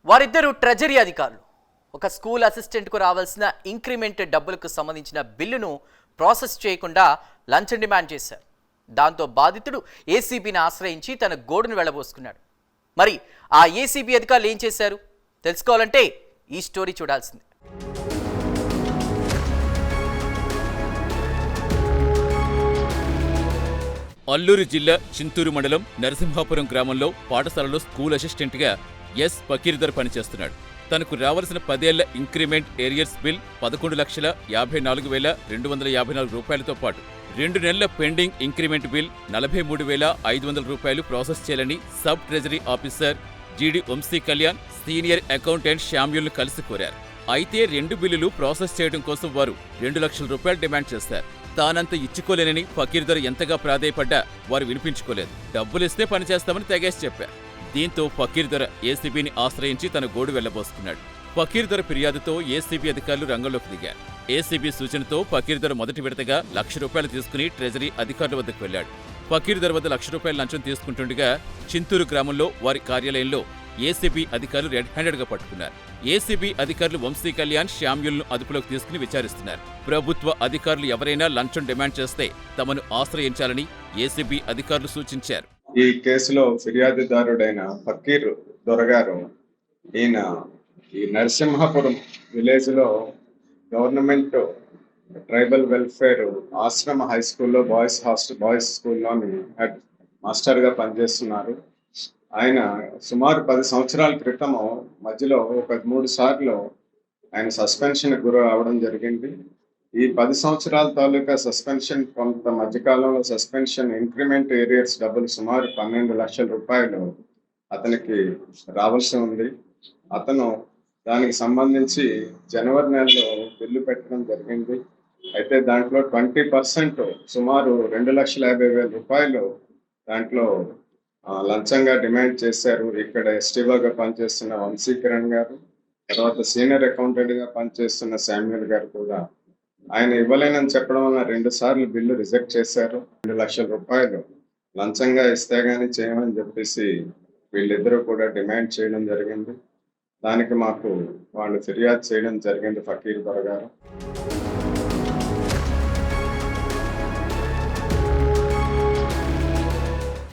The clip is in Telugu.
వారిద్దరూ ట్రెజరీ అధికారులు. ఒక స్కూల్ అసిస్టెంట్కు రావాల్సిన ఇంక్రిమెంట్ డబ్బులకు సంబంధించిన బిల్లును ప్రాసెస్ చేయకుండా లంచం డిమాండ్ చేశారు. దాంతో బాధితుడు ఏసీబీని ఆశ్రయించి తన గోడును వెళ్లబోసుకున్నాడు. మరి ఆ ఏసీబీ అధికారులు ఏం చేశారు తెలుసుకోవాలంటే ఈ స్టోరీ చూడాల్సిందే. అల్లూరు జిల్లా చింతూరు మండలం నరసింహాపురం గ్రామంలో పాఠశాలలో స్కూల్ అసిస్టెంట్గా ఎస్ ఫకీర్దర్ పనిచేస్తున్నాడు. తనకు రావాల్సిన 10 ఏళ్ల ఇంక్రిమెంట్ ఏరియర్స్ బిల్ 11,54,254 రూపాయలతో పాటు 2 నెలల పెండింగ్ ఇంక్రిమెంట్ బిల్ 43,500 రూపాయలు ప్రాసెస్ చేయాలని సబ్ ట్రెజరీ ఆఫీసర్ జీడి వంశీ కళ్యాణ్, సీనియర్ అకౌంటెంట్ శామ్యూల్ను కలిసి కోరారు. అయితే 2 బిల్లులు ప్రాసెస్ చేయడం కోసం వారు 2 లక్షల రూపాయలు డిమాండ్ చేశారు. తానంత ఇచ్చుకోలేనని ఫకీర్దర్ ఎంతగా ప్రాధేయపడ్డా వారు వినిపించుకోలేదు. డబ్బులిస్తే పనిచేస్తామని తెగేసి చెప్పారు. దీంతో ఫకీర్దర్ ఏసీబీని ఆశ్రయించి తన గోడు వెళ్లబోసుకున్నాడు. ఫకీర్దర్ ఫిర్యాదుతో ఏసీబీ అధికారులు రంగంలోకి దిగారు. ఏసీబీ సూచనతో ఫకీర్దర్ మొదటి విడతగా 1,00,000 రూపాయలు తీసుకుని ట్రెజరీ అధికారుల వద్దకు వెళ్లాడు. ఫకీర్దర్ వద్ద 1,00,000 రూపాయల లంచం తీసుకుంటుండగా చింతూరు గ్రామంలో వారి కార్యాలయంలో ఏసీబీ అధికారులు రెడ్ హ్యాండెడ్గా పట్టుకున్నారు. ఏసీబీ అధికారులు వంశీ కళ్యాణ్, శామ్యూల్ను అదుపులోకి తీసుకుని విచారిస్తున్నారు. ప్రభుత్వ అధికారులు ఎవరైనా లంచం డిమాండ్ చేస్తే తమను ఆశ్రయించాలని ఏసీబీ అధికారులు సూచించారు. ఈ కేసులో ఫిర్యాదుదారుడైన ఫకీర్ దొరగారు ఈయన ఈ నరసింహాపురం విలేజ్ లో గవర్నమెంట్ ట్రైబల్ వెల్ఫేర్ ఆశ్రమ హై స్కూల్లో బాయ్స్ స్కూల్లోని హెడ్ మాస్టర్ గా పనిచేస్తున్నారు. ఆయన సుమారు 10 సంవత్సరాల క్రితం మధ్యలో ఒక 3 సార్లు ఆయన సస్పెన్షన్ గురి అవడం జరిగింది. ఈ 10 సంవత్సరాల తాలూకా సస్పెన్షన్ కొంత మధ్యకాలంలో సస్పెన్షన్ ఇంక్రిమెంట్ ఏరియర్స్ డబ్బులు సుమారు 12 లక్షల రూపాయలు అతనికి రావాల్సి ఉంది. అతను దానికి సంబంధించి జనవరి నెలలో బిల్లు పెట్టడం జరిగింది. అయితే దాంట్లో 20% సుమారు 2,50,000 రూపాయలు దాంట్లో లంచంగా డిమాండ్ చేశారు. ఇక్కడ ఎస్టీఓగా పనిచేస్తున్న వంశీకరణ్ గారు, తర్వాత సీనియర్ అకౌంటెంట్ గా పనిచేస్తున్న శామ్యూల్ గారు కూడా ఆయన ఇవ్వలేనని చెప్పడం వల్ల 2 సార్లు బిల్లు రిజెక్ట్ చేశారు. 2 లక్షల రూపాయలు లంచంగా ఇస్తే గానీ చేయమని చెప్పేసి వీళ్ళిద్దరూ కూడా డిమాండ్ చేయడం జరిగింది. దానికి మాకు వాళ్ళు ఫిర్యాదు చేయడం జరిగింది ఫకీర్ దొర గారు.